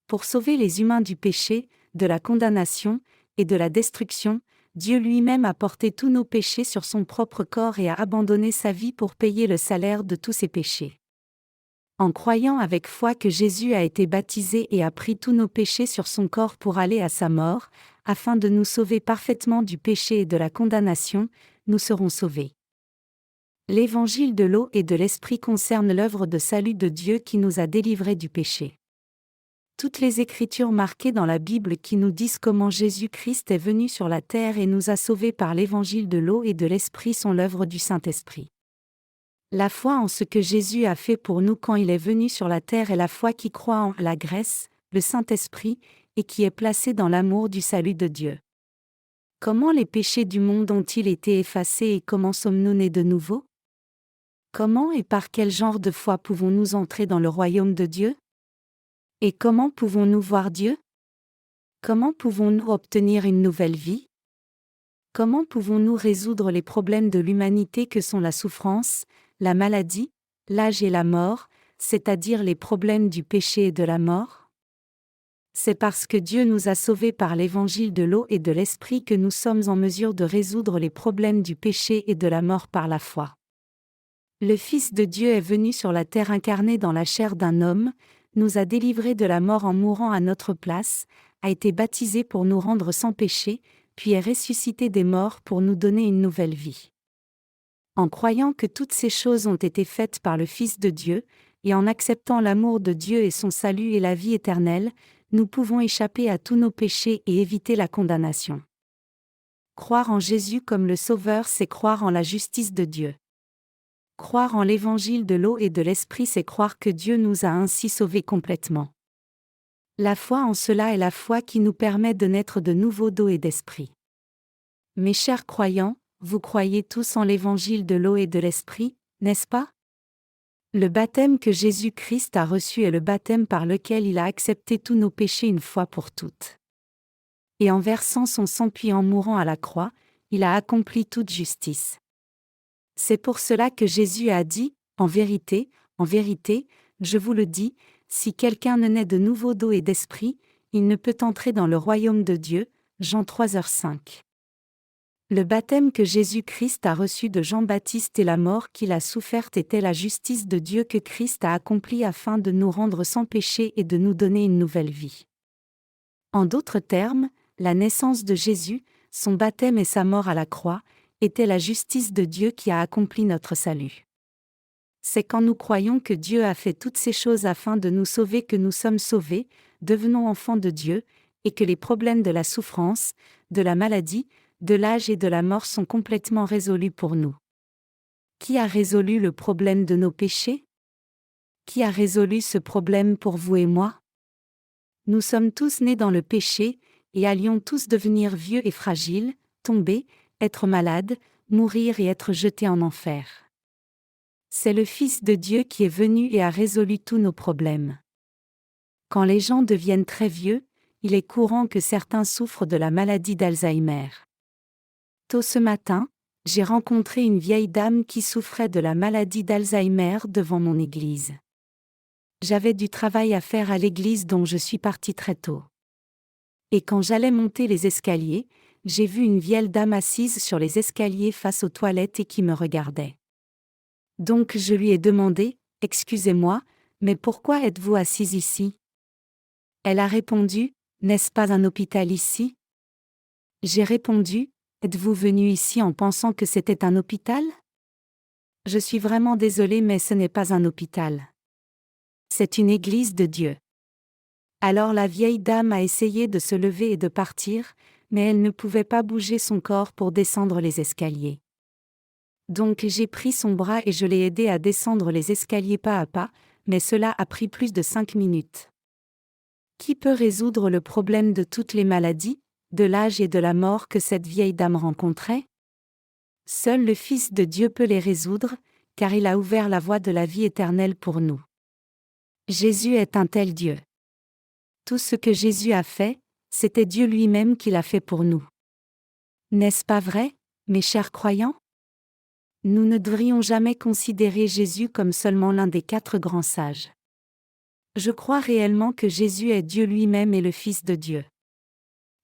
Pour sauver les humains du péché, de la condamnation et de la destruction, Dieu lui-même a porté tous nos péchés sur son propre corps et a abandonné sa vie pour payer le salaire de tous ses péchés. En croyant avec foi que Jésus a été baptisé et a pris tous nos péchés sur son corps pour aller à sa mort, afin de nous sauver parfaitement du péché et de la condamnation, nous serons sauvés. L'évangile de l'eau et de l'esprit concerne l'œuvre de salut de Dieu qui nous a délivrés du péché. Toutes les Écritures marquées dans la Bible qui nous disent comment Jésus-Christ est venu sur la terre et nous a sauvés par l'évangile de l'eau et de l'esprit sont l'œuvre du Saint-Esprit. La foi en ce que Jésus a fait pour nous quand il est venu sur la terre est la foi qui croit en la grâce, le Saint-Esprit, et qui est placée dans l'amour du salut de Dieu. Comment les péchés du monde ont-ils été effacés et comment sommes-nous nés de nouveau? Comment et par quel genre de foi pouvons-nous entrer dans le royaume de Dieu? Et comment pouvons-nous voir Dieu? Comment pouvons-nous obtenir une nouvelle vie? Comment pouvons-nous résoudre les problèmes de l'humanité que sont la souffrance, la maladie, l'âge et la mort, c'est-à-dire les problèmes du péché et de la mort? C'est parce que Dieu nous a sauvés par l'évangile de l'eau et de l'esprit que nous sommes en mesure de résoudre les problèmes du péché et de la mort par la foi. Le Fils de Dieu est venu sur la terre incarné dans la chair d'un homme, nous a délivrés de la mort en mourant à notre place, a été baptisé pour nous rendre sans péché, puis est ressuscité des morts pour nous donner une nouvelle vie. En croyant que toutes ces choses ont été faites par le Fils de Dieu, et en acceptant l'amour de Dieu et son salut et la vie éternelle, nous pouvons échapper à tous nos péchés et éviter la condamnation. Croire en Jésus comme le Sauveur, c'est croire en la justice de Dieu. Croire en l'évangile de l'eau et de l'esprit, c'est croire que Dieu nous a ainsi sauvés complètement. La foi en cela est la foi qui nous permet de naître de nouveau d'eau et d'esprit. Mes chers croyants, vous croyez tous en l'évangile de l'eau et de l'esprit, n'est-ce pas? Le baptême que Jésus-Christ a reçu est le baptême par lequel il a accepté tous nos péchés une fois pour toutes. Et en versant son sang puis en mourant à la croix, il a accompli toute justice. C'est pour cela que Jésus a dit, en vérité, je vous le dis, si quelqu'un ne naît de nouveau d'eau et d'esprit, il ne peut entrer dans le royaume de Dieu. Jean 3h5. Le baptême que Jésus-Christ a reçu de Jean-Baptiste et la mort qu'il a soufferte était la justice de Dieu que Christ a accomplie afin de nous rendre sans péché et de nous donner une nouvelle vie. En d'autres termes, la naissance de Jésus, son baptême et sa mort à la croix, était la justice de Dieu qui a accompli notre salut. C'est quand nous croyons que Dieu a fait toutes ces choses afin de nous sauver que nous sommes sauvés, devenons enfants de Dieu, et que les problèmes de la souffrance, de la maladie, de l'âge et de la mort sont complètement résolus pour nous. Qui a résolu le problème de nos péchés? Qui a résolu ce problème pour vous et moi? Nous sommes tous nés dans le péché, et allions tous devenir vieux et fragiles, tomber, être malades, mourir et être jetés en enfer. C'est le Fils de Dieu qui est venu et a résolu tous nos problèmes. Quand les gens deviennent très vieux, il est courant que certains souffrent de la maladie d'Alzheimer. Tôt ce matin, j'ai rencontré une vieille dame qui souffrait de la maladie d'Alzheimer devant mon église. J'avais du travail à faire à l'église dont je suis partie très tôt. Et quand j'allais monter les escaliers, j'ai vu une vieille dame assise sur les escaliers face aux toilettes et qui me regardait. Donc je lui ai demandé « Excusez-moi, Mais pourquoi êtes-vous assise ici? Elle a répondu, n'est-ce pas un hôpital ici? J'ai répondu, êtes-vous venu ici en pensant que c'était un hôpital? Je suis vraiment désolée mais ce n'est pas un hôpital. C'est une église de Dieu. Alors la vieille dame a essayé de se lever et de partir, mais elle ne pouvait pas bouger son corps pour descendre les escaliers. Donc j'ai pris son bras et je l'ai aidé à descendre les escaliers pas à pas, mais cela a pris plus de 5 minutes. Qui peut résoudre le problème de toutes les maladies, de l'âge et de la mort que cette vieille dame rencontrait? Seul le Fils de Dieu peut les résoudre, car il a ouvert la voie de la vie éternelle pour nous. Jésus est un tel Dieu. Tout ce que Jésus a fait, c'était Dieu lui-même qui l'a fait pour nous. N'est-ce pas vrai, mes chers croyants? Nous ne devrions jamais considérer Jésus comme seulement l'un des 4 grands sages. Je crois réellement que Jésus est Dieu lui-même et le Fils de Dieu.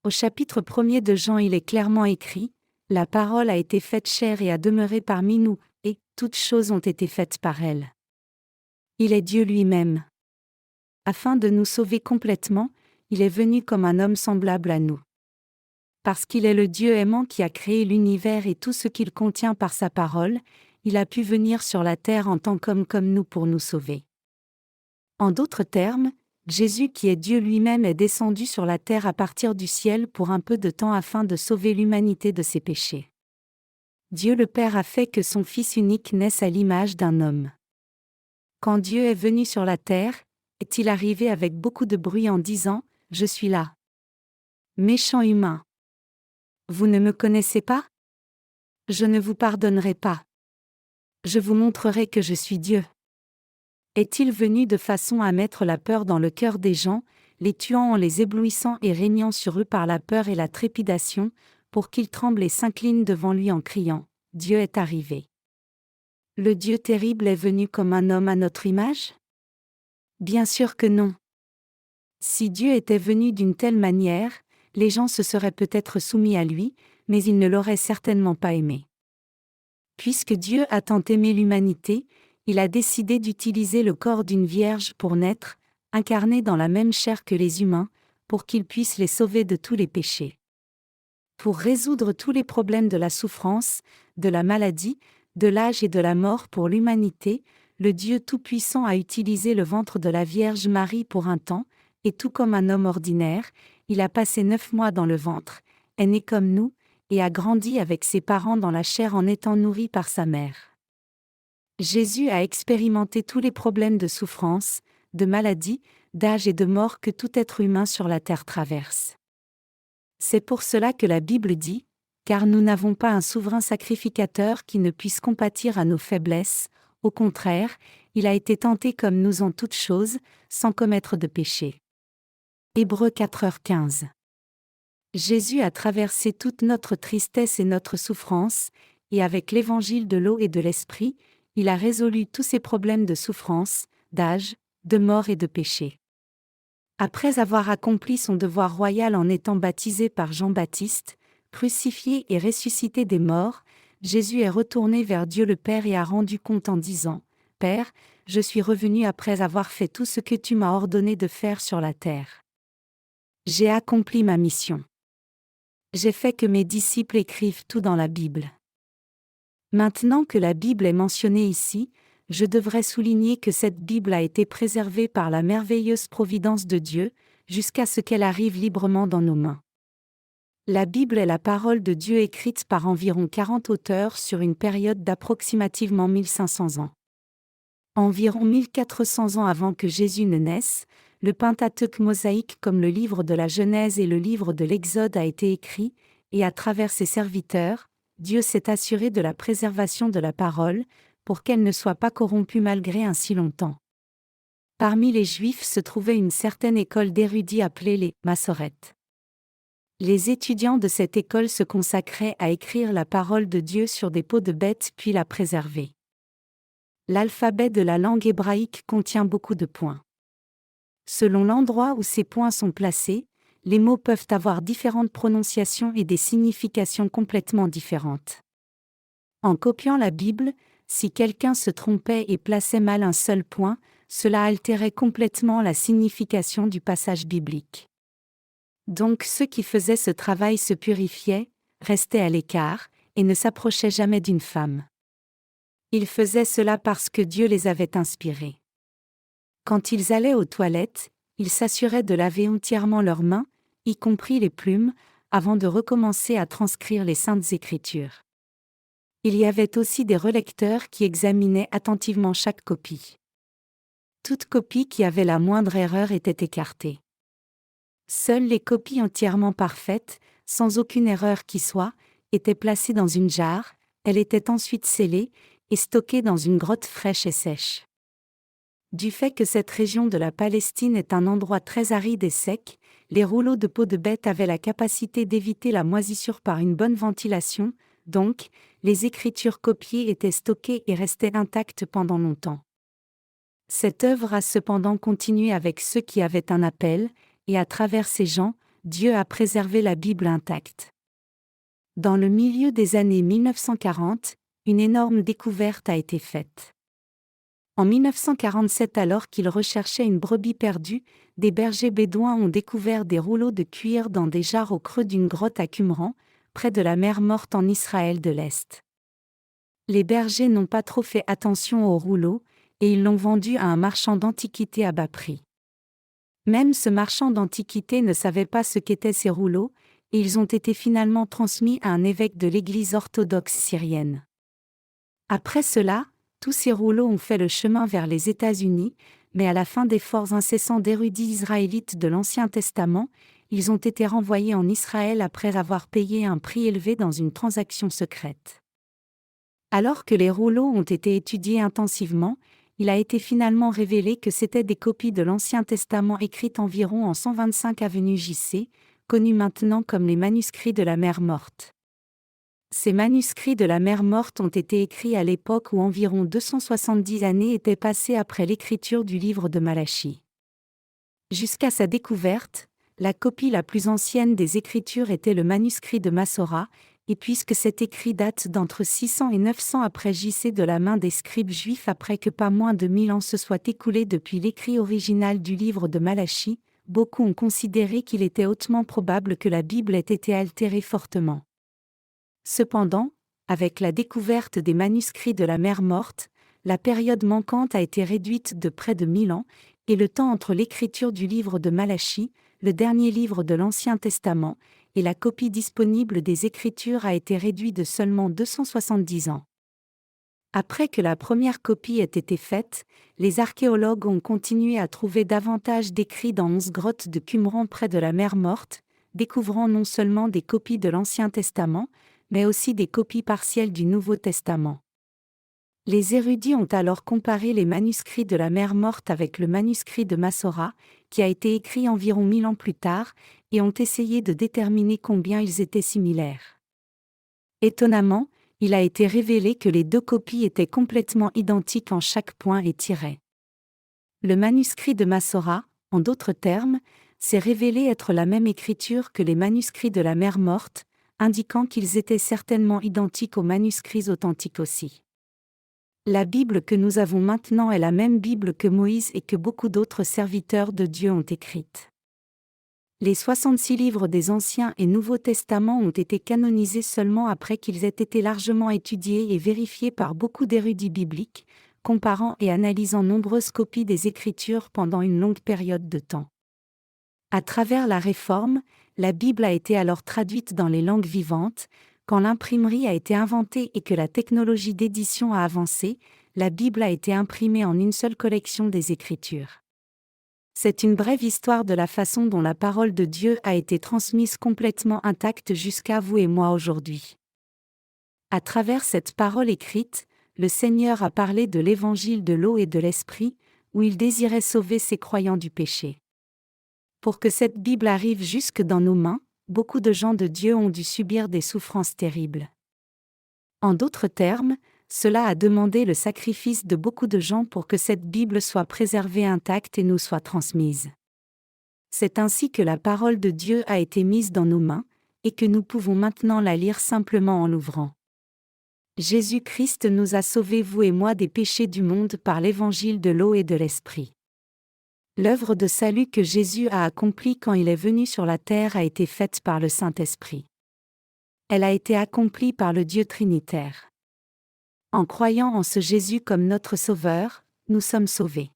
Au chapitre 1er de Jean, il est clairement écrit, « La parole a été faite chair et a demeuré parmi nous, et toutes choses ont été faites par elle. » Il est Dieu lui-même. Afin de nous sauver complètement, il est venu comme un homme semblable à nous. Parce qu'il est le Dieu aimant qui a créé l'univers et tout ce qu'il contient par sa parole, il a pu venir sur la terre en tant qu'homme comme nous pour nous sauver. En d'autres termes, Jésus qui est Dieu lui-même est descendu sur la terre à partir du ciel pour un peu de temps afin de sauver l'humanité de ses péchés. Dieu le Père a fait que son Fils unique naisse à l'image d'un homme. Quand Dieu est venu sur la terre, est-il arrivé avec beaucoup de bruit en disant « Je suis là ». Méchant humain. Vous ne me connaissez pas? Je ne vous pardonnerai pas. Je vous montrerai que je suis Dieu. Est-il venu de façon à mettre la peur dans le cœur des gens, les tuant en les éblouissant et régnant sur eux par la peur et la trépidation, pour qu'ils tremblent et s'inclinent devant lui en criant « Dieu est arrivé ». Le Dieu terrible est venu comme un homme à notre image? Bien sûr que non. Si Dieu était venu d'une telle manière, les gens se seraient peut-être soumis à lui, mais ils ne l'auraient certainement pas aimé. Puisque Dieu a tant aimé l'humanité, il a décidé d'utiliser le corps d'une vierge pour naître, incarné dans la même chair que les humains, pour qu'il puisse les sauver de tous les péchés. Pour résoudre tous les problèmes de la souffrance, de la maladie, de l'âge et de la mort pour l'humanité, le Dieu Tout-Puissant a utilisé le ventre de la Vierge Marie pour un temps, et tout comme un homme ordinaire, il a passé 9 mois dans le ventre, est né comme nous, et a grandi avec ses parents dans la chair en étant nourri par sa mère. Jésus a expérimenté tous les problèmes de souffrance, de maladie, d'âge et de mort que tout être humain sur la terre traverse. C'est pour cela que la Bible dit, « Car nous n'avons pas un souverain sacrificateur qui ne puisse compatir à nos faiblesses, au contraire, il a été tenté comme nous en toutes choses, sans commettre de péché. » Hébreux 4h15. Jésus a traversé toute notre tristesse et notre souffrance, et avec l'évangile de l'eau et de l'esprit, il a résolu tous ces problèmes de souffrance, d'âge, de mort et de péché. Après avoir accompli son devoir royal en étant baptisé par Jean-Baptiste, crucifié et ressuscité des morts, Jésus est retourné vers Dieu le Père et a rendu compte en disant « Père, je suis revenu après avoir fait tout ce que tu m'as ordonné de faire sur la terre. J'ai accompli ma mission. J'ai fait que mes disciples écrivent tout dans la Bible. Maintenant que la Bible est mentionnée ici, je devrais souligner que cette Bible a été préservée par la merveilleuse providence de Dieu, jusqu'à ce qu'elle arrive librement dans nos mains. La Bible est la parole de Dieu écrite par environ 40 auteurs sur une période d'approximativement 1500 ans. Environ 1400 ans avant que Jésus ne naisse, le Pentateuque mosaïque comme le livre de la Genèse et le livre de l'Exode a été écrit, et à travers ses serviteurs, Dieu s'est assuré de la préservation de la parole, pour qu'elle ne soit pas corrompue malgré un si long temps. Parmi les Juifs se trouvait une certaine école d'érudits appelée les Massorètes. Les étudiants de cette école se consacraient à écrire la parole de Dieu sur des peaux de bêtes puis la préserver. L'alphabet de la langue hébraïque contient beaucoup de points. Selon l'endroit où ces points sont placés, les mots peuvent avoir différentes prononciations et des significations complètement différentes. En copiant la Bible, si quelqu'un se trompait et plaçait mal un seul point, cela altérait complètement la signification du passage biblique. Donc ceux qui faisaient ce travail se purifiaient, restaient à l'écart, et ne s'approchaient jamais d'une femme. Ils faisaient cela parce que Dieu les avait inspirés. Quand ils allaient aux toilettes, ils s'assuraient de laver entièrement leurs mains, y compris les plumes, avant de recommencer à transcrire les Saintes Écritures. Il y avait aussi des relecteurs qui examinaient attentivement chaque copie. Toute copie qui avait la moindre erreur était écartée. Seules les copies entièrement parfaites, sans aucune erreur qui soit, étaient placées dans une jarre, elles étaient ensuite scellées et stockées dans une grotte fraîche et sèche. Du fait que cette région de la Palestine est un endroit très aride et sec, les rouleaux de peau de bête avaient la capacité d'éviter la moisissure par une bonne ventilation, donc, les écritures copiées étaient stockées et restaient intactes pendant longtemps. Cette œuvre a cependant continué avec ceux qui avaient un appel, et à travers ces gens, Dieu a préservé la Bible intacte. Dans le milieu des années 1940, une énorme découverte a été faite. En 1947, alors qu'ils recherchaient une brebis perdue, des bergers bédouins ont découvert des rouleaux de cuir dans des jarres au creux d'une grotte à Qumran, près de la mer Morte en Israël de l'Est. Les bergers n'ont pas trop fait attention aux rouleaux, et ils l'ont vendu à un marchand d'antiquités à bas prix. Même ce marchand d'antiquités ne savait pas ce qu'étaient ces rouleaux, et ils ont été finalement transmis à un évêque de l'Église orthodoxe syrienne. Après cela, tous ces rouleaux ont fait le chemin vers les États-Unis, mais à la fin d'efforts incessants d'érudits israélites de l'Ancien Testament, ils ont été renvoyés en Israël après avoir payé un prix élevé dans une transaction secrète. Alors que les rouleaux ont été étudiés intensivement, il a été finalement révélé que c'étaient des copies de l'Ancien Testament écrites environ en 125 avenue JC, connus maintenant comme les manuscrits de la mer Morte. Ces manuscrits de la mer Morte ont été écrits à l'époque où environ 270 années étaient passées après l'écriture du livre de Malachie. Jusqu'à sa découverte, la copie la plus ancienne des Écritures était le manuscrit de Massora, et puisque cet écrit date d'entre 600 et 900 après JC de la main des scribes juifs après que pas moins de 1000 ans se soient écoulés depuis l'écrit original du livre de Malachie, beaucoup ont considéré qu'il était hautement probable que la Bible ait été altérée fortement. Cependant, avec la découverte des manuscrits de la mer Morte, la période manquante a été réduite de près de 1000 ans, et le temps entre l'écriture du livre de Malachie, le dernier livre de l'Ancien Testament, et la copie disponible des Écritures a été réduit de seulement 270 ans. Après que la première copie ait été faite, les archéologues ont continué à trouver davantage d'écrits dans 11 grottes de Qumran près de la mer Morte, découvrant non seulement des copies de l'Ancien Testament, mais aussi des copies partielles du Nouveau Testament. Les érudits ont alors comparé les manuscrits de la mer Morte avec le manuscrit de Massora, qui a été écrit environ 1000 ans plus tard, et ont essayé de déterminer combien ils étaient similaires. Étonnamment, il a été révélé que les deux copies étaient complètement identiques en chaque point et tiret. Le manuscrit de Massora, en d'autres termes, s'est révélé être la même écriture que les manuscrits de la mer Morte, indiquant qu'ils étaient certainement identiques aux manuscrits authentiques aussi. La Bible que nous avons maintenant est la même Bible que Moïse et que beaucoup d'autres serviteurs de Dieu ont écrite. Les 66 livres des Anciens et Nouveaux Testaments ont été canonisés seulement après qu'ils aient été largement étudiés et vérifiés par beaucoup d'érudits bibliques, comparant et analysant nombreuses copies des Écritures pendant une longue période de temps. À travers la Réforme, la Bible a été alors traduite dans les langues vivantes. Quand l'imprimerie a été inventée et que la technologie d'édition a avancé, la Bible a été imprimée en une seule collection des Écritures. C'est une brève histoire de la façon dont la parole de Dieu a été transmise complètement intacte jusqu'à vous et moi aujourd'hui. À travers cette parole écrite, le Seigneur a parlé de l'évangile de l'eau et de l'esprit, où il désirait sauver ses croyants du péché. Pour que cette Bible arrive jusque dans nos mains, beaucoup de gens de Dieu ont dû subir des souffrances terribles. En d'autres termes, cela a demandé le sacrifice de beaucoup de gens pour que cette Bible soit préservée intacte et nous soit transmise. C'est ainsi que la parole de Dieu a été mise dans nos mains, et que nous pouvons maintenant la lire simplement en l'ouvrant. Jésus-Christ nous a sauvés, vous et moi, des péchés du monde par l'évangile de l'eau et de l'esprit. L'œuvre de salut que Jésus a accomplie quand il est venu sur la terre a été faite par le Saint-Esprit. Elle a été accomplie par le Dieu Trinitaire. En croyant en ce Jésus comme notre Sauveur, nous sommes sauvés.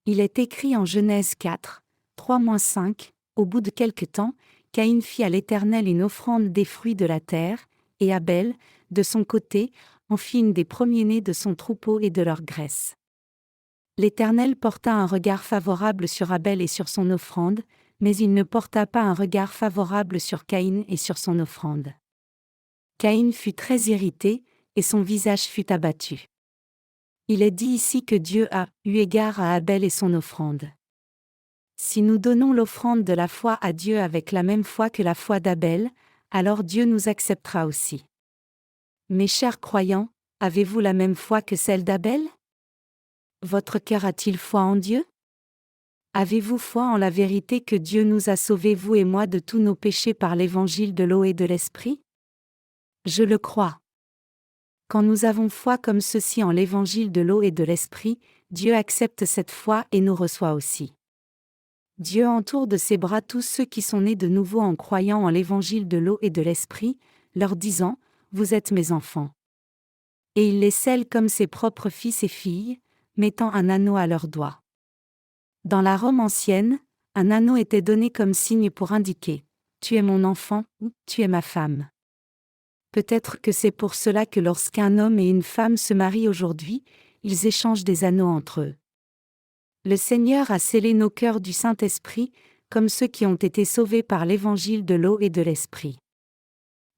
Il est écrit en Genèse 4, 3-5, au bout de quelque temps, Caïn fit à l'Éternel une offrande des fruits de la terre, et Abel, de son côté, en fit une des premiers-nés de son troupeau et de leur graisse. L'Éternel porta un regard favorable sur Abel et sur son offrande, mais il ne porta pas un regard favorable sur Caïn et sur son offrande. Caïn fut très irrité, et son visage fut abattu. Il est dit ici que Dieu a eu égard à Abel et son offrande. Si nous donnons l'offrande de la foi à Dieu avec la même foi que la foi d'Abel, alors Dieu nous acceptera aussi. Mes chers croyants, avez-vous la même foi que celle d'Abel? Votre cœur a-t-il foi en Dieu? Avez-vous foi en la vérité que Dieu nous a sauvés, vous et moi, de tous nos péchés par l'évangile de l'eau et de l'esprit? Je le crois. Quand nous avons foi comme ceci en l'évangile de l'eau et de l'esprit, Dieu accepte cette foi et nous reçoit aussi. Dieu entoure de ses bras tous ceux qui sont nés de nouveau en croyant en l'évangile de l'eau et de l'esprit, leur disant « Vous êtes mes enfants ». Et il les scelle comme ses propres fils et filles, mettant un anneau à leurs doigts. Dans la Rome ancienne, un anneau était donné comme signe pour indiquer « Tu es mon enfant » ou « Tu es ma femme ». Peut-être que c'est pour cela que lorsqu'un homme et une femme se marient aujourd'hui, ils échangent des anneaux entre eux. Le Seigneur a scellé nos cœurs du Saint-Esprit, comme ceux qui ont été sauvés par l'évangile de l'eau et de l'Esprit.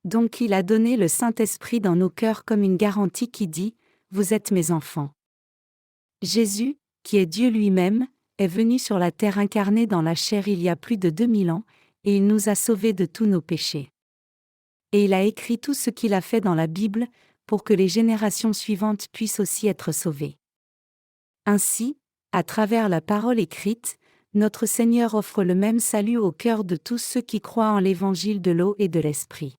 Donc il a donné le Saint-Esprit dans nos cœurs comme une garantie qui dit « Vous êtes mes enfants ». Jésus, qui est Dieu lui-même, est venu sur la terre incarné dans la chair il y a plus de 2000 ans, et il nous a sauvés de tous nos péchés. Et il a écrit tout ce qu'il a fait dans la Bible, pour que les générations suivantes puissent aussi être sauvées. Ainsi, à travers la parole écrite, notre Seigneur offre le même salut au cœur de tous ceux qui croient en l'évangile de l'eau et de l'esprit.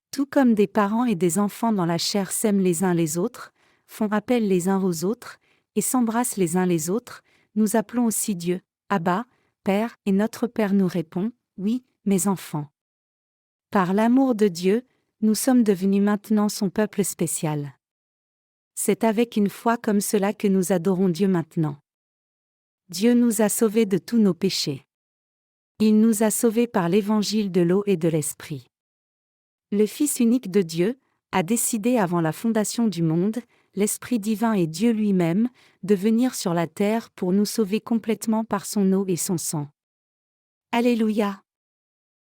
Tout comme des parents et des enfants dans la chair s'aiment les uns les autres, font appel les uns aux autres, et s'embrassent les uns les autres, nous appelons aussi Dieu, Abba, Père, et notre Père nous répond, oui, mes enfants. Par l'amour de Dieu, nous sommes devenus maintenant son peuple spécial. C'est avec une foi comme cela que nous adorons Dieu maintenant. Dieu nous a sauvés de tous nos péchés. Il nous a sauvés par l'évangile de l'eau et de l'esprit. Le Fils unique de Dieu a décidé avant la fondation du monde, l'Esprit divin et Dieu lui-même, de venir sur la terre pour nous sauver complètement par son eau et son sang. Alléluia!